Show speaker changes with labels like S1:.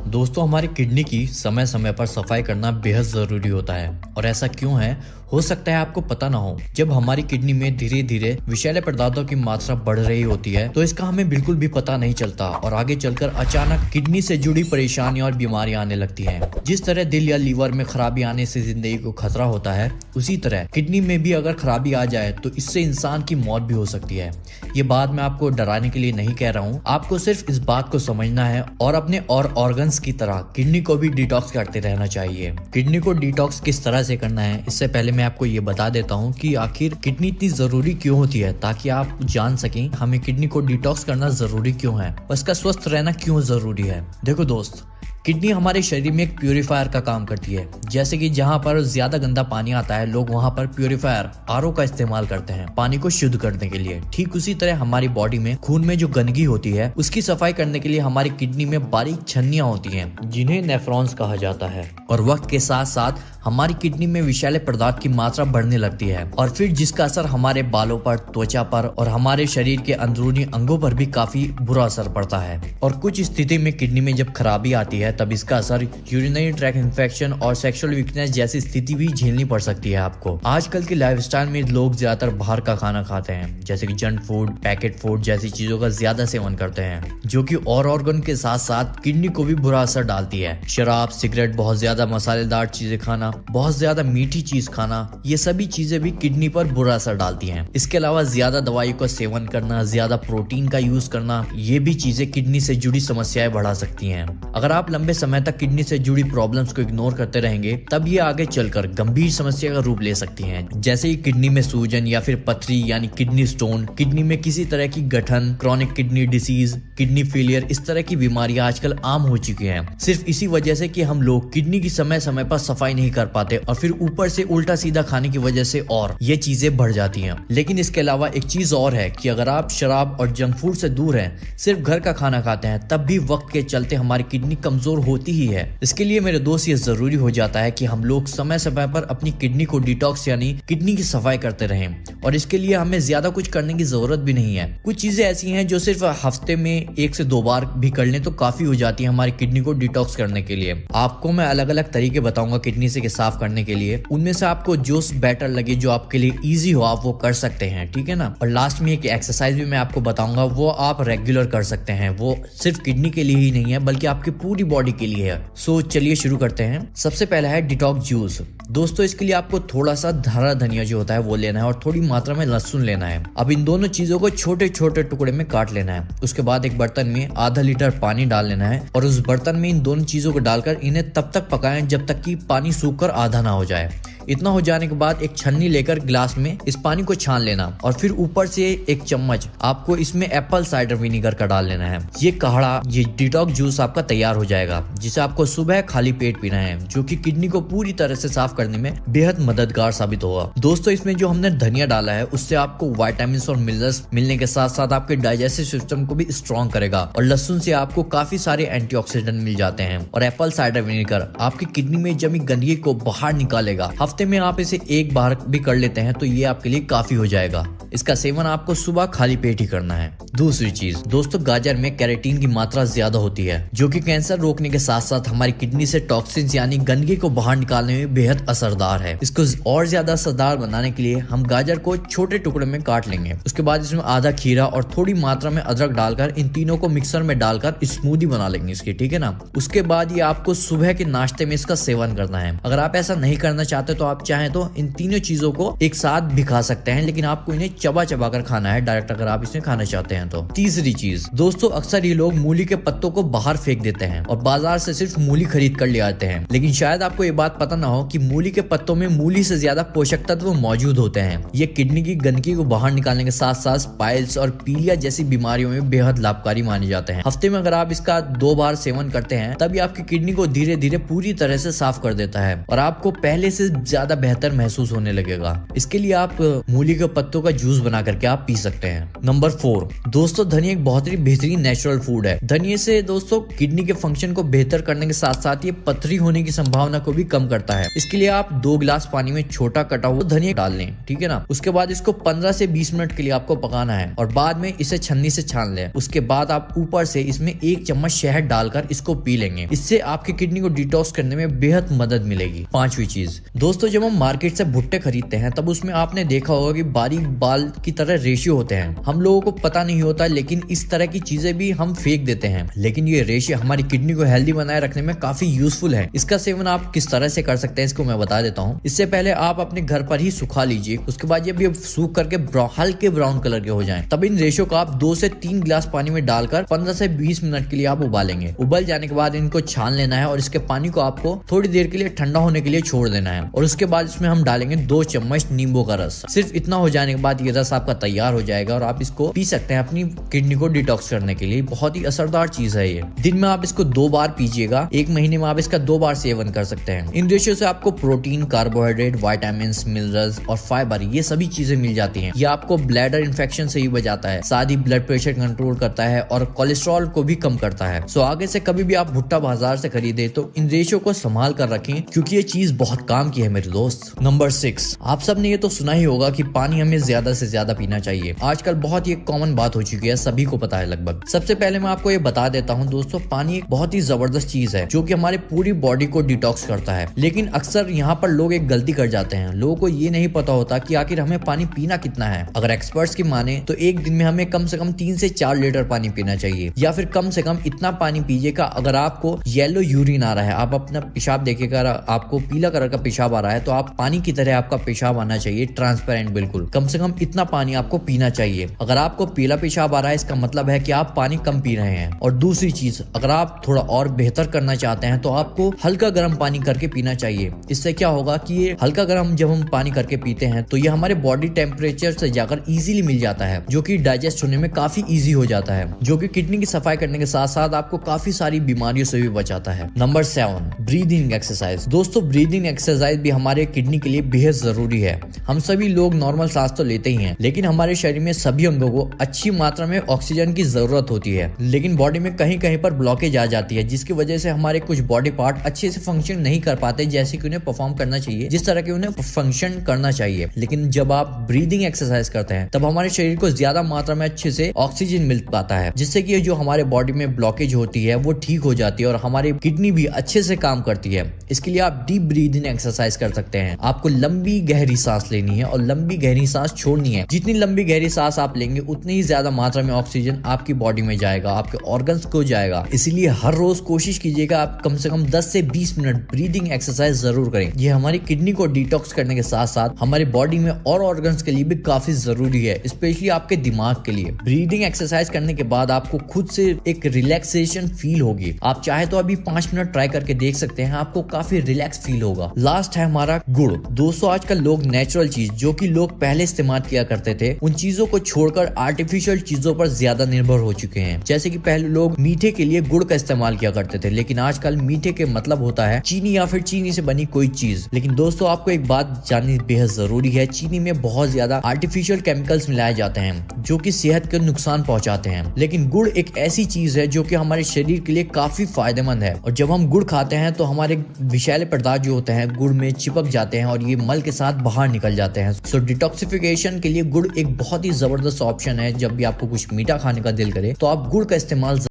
S1: दोस्तों, हमारी किडनी की समय समय पर सफाई करना बेहद जरूरी होता है। और ऐसा क्यों है, हो सकता है आपको पता ना हो। जब हमारी किडनी में धीरे धीरे विषैले पदार्थों की मात्रा बढ़ रही होती है तो इसका हमें बिल्कुल भी पता नहीं चलता और आगे चलकर अचानक किडनी से जुड़ी परेशानियां और बीमारियां आने लगती हैं। जिस तरह दिल या लीवर में खराबी आने से जिंदगी को खतरा होता है, उसी तरह किडनी में भी अगर खराबी आ जाए तो इससे इंसान की मौत भी हो सकती है। ये बात मैं आपको डराने के लिए नहीं कह रहा हूँ, आपको सिर्फ इस बात को समझना है और अपने और ऑर्गन्स की तरह किडनी को भी डिटॉक्स करते रहना चाहिए। किडनी को डिटॉक्स किस तरह से करना है, इससे पहले मैं आपको ये बता देता हूँ कि आखिर किडनी इतनी जरूरी क्यों होती है, ताकि आप जान सकें हमें किडनी को डिटॉक्स करना जरूरी क्यों है और इसका स्वस्थ रहना क्यों जरूरी है। देखो दोस्त, किडनी हमारे शरीर में एक प्यूरिफायर का काम करती है। जैसे कि जहाँ पर ज्यादा गंदा पानी आता है, लोग वहाँ पर प्यूरिफायर आरओ का इस्तेमाल करते हैं पानी को शुद्ध करने के लिए। ठीक उसी तरह हमारी बॉडी में खून में जो गंदगी होती है उसकी सफाई करने के लिए हमारी किडनी में बारीक छन्नियां होती हैं जिन्हें नेफ्रॉन्स कहा जाता है। और वक्त के साथ साथ हमारी किडनी में विषैले पदार्थ की मात्रा बढ़ने लगती है और फिर जिसका असर हमारे बालों पर, त्वचा पर और हमारे शरीर के अंदरूनी अंगों पर भी काफी बुरा असर पड़ता है। और कुछ स्थिति में किडनी में जब खराबी आती है तब इसका असर यूरिनरी ट्रैक्ट इन्फेक्शन और सेक्सुअल वीकनेस जैसी स्थिति भी झेलनी पड़ सकती है आपको। आजकल की लाइफस्टाइल में लोग ज्यादातर बाहर का खाना खाते हैं, जैसे कि जंक फूड, पैकेट फूड जैसी चीजों का ज्यादा सेवन करते हैं, जो कि और ऑर्गन के साथ साथ किडनी को भी बुरा असर डालती है। शराब, सिगरेट, बहुत ज्यादा मसालेदार चीजें खाना, बहुत ज्यादा मीठी चीज खाना, ये सभी चीजें भी किडनी पर बुरा असर डालती हैं। इसके अलावा ज्यादा दवाई का सेवन करना, ज्यादा प्रोटीन का यूज करना, ये भी चीजें किडनी से जुड़ी समस्याएं बढ़ा सकती हैं। अगर आप लंबे समय तक किडनी से जुड़ी प्रॉब्लम्स को इग्नोर करते रहेंगे तब ये आगे चलकर गंभीर समस्या का रूप ले सकती हैं, जैसे ही किडनी में सूजन या फिर पथरी यानी किडनी स्टोन, किडनी में किसी तरह की गठन, chronic kidney disease, kidney failure, इस तरह की बीमारियां आजकल आम हो चुकी हैं। सिर्फ इसी वजह से कि हम लोग किडनी की समय समय पर सफाई नहीं कर पाते और फिर ऊपर से उल्टा सीधा खाने की वजह से और ये चीजें बढ़ जाती हैं। लेकिन इसके अलावा एक चीज और है कि अगर आप शराब और जंक फूड से दूर हैं, सिर्फ घर का खाना खाते हैं, तब भी वक्त के चलते हमारी किडनी कमजोर होती ही है। इसके लिए मेरे दोस्त ये जरूरी हो जाता है कि हम लोग समय समय पर अपनी किडनी को डिटॉक्स यानी किडनी की सफाई करते रहें। और इसके लिए हमें ज्यादा कुछ करने की जरूरत भी नहीं है। कुछ चीजें ऐसी हैं जो सिर्फ हफ्ते में 1 से 2 बार भी कर लें तो काफी हो जाती है हमारी किडनी को डिटॉक्स करने के लिए। आपको मैं अलग अलग तरीके बताऊंगा किडनी से साफ करने के लिए, उनमें से आपको जो बेटर लगे, जो आपके लिए इजी हो, आप वो कर सकते हैं, ठीक है ना। और लास्ट में एक एक्सरसाइज भी मैं आपको बताऊंगा, वो आप रेगुलर कर सकते हैं। वो सिर्फ किडनी के लिए ही नहीं है बल्कि आपकी पूरी बॉडी के लिए है। सो चलिए शुरू करते हैं। सबसे पहला है डिटॉक्स जूस। दोस्तों, इसके लिए आपको थोड़ा सा हरा धनिया जो होता है वो लेना है और थोड़ी मात्रा में लहसुन लेना है। अब इन दोनों चीजों को छोटे छोटे टुकड़े में काट लेना है। उसके बाद एक बर्तन में आधा लीटर पानी डाल लेना है और उस बर्तन में इन दोनों चीजों को डालकर इन्हें तब तक पकाएं जब तक कि पानी सूखकर आधा ना हो जाए। इतना हो जाने के बाद एक छन्नी लेकर गिलास में इस पानी को छान लेना और फिर ऊपर से एक चम्मच आपको इसमें एप्पल साइडर विनेगर का डाल लेना है। ये काढ़ा, ये डिटॉक्स जूस आपका तैयार हो जाएगा, जिसे आपको सुबह खाली पेट पीना है, जो कि किडनी को पूरी तरह से साफ करने में बेहद मददगार साबित होगा। दोस्तों, इसमें जो हमने धनिया डाला है उससे आपको विटामिन और मिनरल्स मिलने के साथ साथ आपके डाइजेस्टिव सिस्टम को भी स्ट्रॉन्ग करेगा। और लहसुन से आपको काफी सारे एंटीऑक्सीडेंट मिल जाते हैं और एप्पल साइडर विनेगर आपकी किडनी में जमी गंदगी को बाहर निकालेगा। हफ्ते में आप इसे 1 बार भी कर लेते हैं तो ये आपके लिए काफी हो जाएगा। इसका सेवन आपको सुबह खाली पेट ही करना है। दूसरी चीज दोस्तों, गाजर में कैरोटीन की मात्रा ज्यादा होती है, जो कि कैंसर रोकने के साथ साथ हमारी किडनी से टॉक्सिन्स यानी गंदगी को बाहर निकालने में बेहद असरदार है। इसको और ज्यादा असरदार बनाने के लिए हम गाजर को छोटे टुकड़े में काट लेंगे। उसके बाद इसमें आधा खीरा और थोड़ी मात्रा में अदरक डालकर इन तीनों को मिक्सर में डालकर स्मूदी बना लेंगे इसकी, ठीक है ना। उसके बाद ये आपको सुबह के नाश्ते में इसका सेवन करना है। अगर आप ऐसा नहीं करना चाहते तो आप चाहें तो इन तीनों चीजों को एक साथ भी खा सकते हैं, लेकिन आपको इन्हें चबा चबा कर खाना है डायरेक्ट, अगर आप इसे खाना चाहते हैं तो। तीसरी चीज दोस्तों, अक्सर ये लोग मूली के पत्तों को बाहर फेंक देते हैं और बाजार से सिर्फ मूली खरीद कर ले आते हैं, लेकिन शायद आपको ये बात पता ना हो कि मूली के पत्तों में मूली से ज्यादा पोषक तत्व मौजूद होते हैं। ये किडनी की गंदगी को बाहर निकालने के साथ साथ पाइल्स और पीलिया जैसी बीमारियों में बेहद लाभकारी माने जाते हैं। हफ्ते में अगर आप इसका 2 बार सेवन करते हैं तब ये आपकी किडनी को धीरे धीरे पूरी तरह से साफ कर देता है और आपको पहले से ज्यादा बेहतर महसूस होने लगेगा। इसके लिए आप मूली के पत्तों का जूस बना करके आप पी सकते हैं। नंबर 4 दोस्तों, धनिया एक बहुत ही बेहतरीन नेचुरल फूड है। धनिया से दोस्तों किडनी के फंक्शन को बेहतर करने के साथ साथ ये पथरी होने की संभावना को भी कम करता है। इसके लिए आप 2 गिलास पानी में छोटा कटा हुआ धनिया डाल लें, ठीक है ना। उसके बाद इसको 15 से 20 मिनट के लिए आपको पकाना है और बाद में इसे छन्नी से छान लें। उसके बाद आप ऊपर से इसमें 1 चम्मच शहद डालकर इसको पी लेंगे। इससे आपकी किडनी को डिटॉक्स करने में बेहद मदद मिलेगी। 5वीं चीज दोस्तों, जब हम मार्केट से भुट्टे खरीदते हैं तब उसमें आपने देखा होगा कि बारीक बाल की तरह रेशे होते हैं। हम लोगों को पता नहीं होता, लेकिन इस तरह की चीजें भी हम फेंक देते हैं। लेकिन ये रेशे हमारी किडनी को हेल्दी बनाए रखने में काफी यूजफुल है। इसका सेवन आप किस तरह से कर सकते हैं इसको मैं बता देता हूँ। इससे पहले आप अपने घर पर ही सुखा लीजिए। उसके बाद जब ये सूख करके हल्के ब्राउन कलर के हो जाएं, तब इन रेशों को आप 2 से 3 गिलास पानी में डालकर 15 से 20 मिनट के लिए आप उबालेंगे। उबल जाने के बाद इनको छान लेना है और इसके पानी को आपको थोड़ी देर के लिए ठंडा होने के लिए छोड़ देना है। और उसके बाद इसमें हम डालेंगे 2 चम्मच नींबू का रस। सिर्फ इतना हो जाने के बाद ये रस आपका तैयार हो जाएगा और आप इसको पी सकते हैं अपनी किडनी को डिटॉक्स करने के लिए। बहुत ही असरदार चीज है ये। दिन में आप इसको 2 बार पीजिएगा। 1 महीने में आप इसका 2 बार सेवन कर सकते हैं। इन रेशो से आपको प्रोटीन, कार्बोहाइड्रेट, विटामिन, मिनरल्स और फाइबर ये सभी चीजें मिल जाती हैं। ये आपको ब्लैडर इन्फेक्शन से ही बचाता है, साथ ही ब्लड प्रेशर कंट्रोल करता है और कोलेस्ट्रॉल को भी कम करता है। सो आगे से कभी भी आप भुट्टा बाजार से खरीदे तो इन रेशो को संभाल कर रखें, क्योंकि ये चीज बहुत काम की है मेरे दोस्त। नंबर 6 आप सब ने ये तो सुना ही होगा कि पानी हमें ज्यादा से ज्यादा पीना चाहिए। आजकल बहुत ही कॉमन बात हो चुकी है, सभी को पता है लगभग। सबसे पहले मैं आपको ये बता देता हूँ दोस्तों, पानी एक बहुत ही जबरदस्त चीज है जो कि हमारे पूरी बॉडी को डिटॉक्स करता है। लेकिन अक्सर यहाँ पर लोग एक गलती कर जाते हैं। लोगों को ये नहीं पता होता कि आखिर हमें पानी पीना कितना है। अगर एक्सपर्ट्स की माने तो एक दिन में हमें कम से कम 3 से 4 लीटर पानी पीना चाहिए, या फिर कम से कम इतना पानी पीजिएगा। अगर आपको येलो यूरिन आ रहा है, आप अपना पेशाब देखिएगा, आपको पीला कलर का पेशाब आ रहा है, तो आप पानी की तरह आपका पेशाब आना चाहिए, ट्रांसपेरेंट बिल्कुल। कम से कम इतना पानी आपको पीना चाहिए। अगर आपको पीला पेशाब आ रहा है, इसका मतलब है कि आप पानी कम पी रहे हैं। और दूसरी चीज, अगर आप थोड़ा और बेहतर करना चाहते हैं तो आपको हल्का गर्म पानी करके पीना चाहिए। इससे क्या होगा कि ये हल्का गर्म जब हम पानी करके पीते हैं तो ये हमारे बॉडी टेम्परेचर से जाकर इजीली मिल जाता है, जो कि डाइजेस्ट होने में काफी इजी हो जाता है, जो कि किडनी की सफाई करने के साथ साथ आपको काफी सारी बीमारियों से भी बचाता है। Number 7 breathing exercise. दोस्तों ब्रीदिंग एक्सरसाइज भी हमारे किडनी के लिए बेहद जरूरी है। हम सभी लोग नॉर्मल सांस तो लेते ही हैं, लेकिन हमारे शरीर में सभी अंगों को अच्छी मात्रा में ऑक्सीजन की जरूरत होती है। लेकिन बॉडी में कहीं कहीं पर ब्लॉकेज आ जाती है, जिसकी वजह से हमारे कुछ बॉडी पार्ट अच्छे से फंक्शन नहीं कर पाते जैसे कि उन्हें परफॉर्म करना चाहिए, जिस तरह के उन्हें फंक्शन करना चाहिए। लेकिन जब आप ब्रीदिंग एक्सरसाइज करते हैं तब हमारे शरीर को ज्यादा मात्रा में अच्छे से ऑक्सीजन मिल पाता है, जिससे कि जो हमारे बॉडी में ब्लॉकेज होती है वो ठीक हो जाती है और हमारी किडनी भी अच्छे से काम करती है। इसके लिए आप डीप ब्रीदिंग एक्सरसाइज कर सकते हैं। आपको लंबी गहरी सांस लेनी है और लंबी गहरी सांस छोड़नी है। जितनी लंबी गहरी सांस आप लेंगे उतनी ही ज्यादा मात्रा में ऑक्सीजन आपकी बॉडी में जाएगा, आपके ऑर्गन्स को जाएगा। इसीलिए हर रोज कोशिश कीजिएगा आप कम से कम 10 से 20 मिनट ब्रीदिंग एक्सरसाइज जरूर करें। ये हमारी किडनी को डिटॉक्स करने के साथ साथ हमारी बॉडी में और ऑर्गन्स के लिए भी काफी जरूरी है, स्पेशली आपके दिमाग के लिए। ब्रीदिंग एक्सरसाइज करने के बाद आपको खुद से एक रिलैक्सेशन फील होगी। आप चाहे तो अभी 5 मिनट ट्राई करके देख सकते हैं, आपको काफी रिलैक्स फील होगा। लास्ट है हमारा गुड़। दोस्तों आजकल लोग नेचुरल चीज जो कि लोग पहले इस्तेमाल किया करते थे, उन चीजों को छोड़कर आर्टिफिशियल चीजों पर ज्यादा निर्भर हो चुके हैं। जैसे कि पहले लोग मीठे के लिए गुड़ का इस्तेमाल किया करते थे, लेकिन आजकल मीठे के मतलब होता है चीनी या फिर चीनी से बनी कोई चीज। लेकिन दोस्तों आपको एक बात जाननी बेहद जरूरी है, चीनी में बहुत ज्यादा आर्टिफिशियल केमिकल्स मिलाए जाते हैं जो कि सेहत को नुकसान पहुंचाते हैं। लेकिन गुड़ एक ऐसी चीज है जो कि हमारे शरीर के लिए काफी फायदेमंद है। और जब हम गुड़ खाते हैं तो हमारे विषैले पदार्थ जो होते हैं गुड़ में चिपक जाते हैं और ये मल के साथ बाहर निकल जाते हैं। सो डिटॉक्सिफिकेशन के लिए गुड़ एक बहुत ही जबरदस्त ऑप्शन है। जब भी आपको कुछ मीठा खाने का दिल करे तो आप गुड़ का इस्तेमाल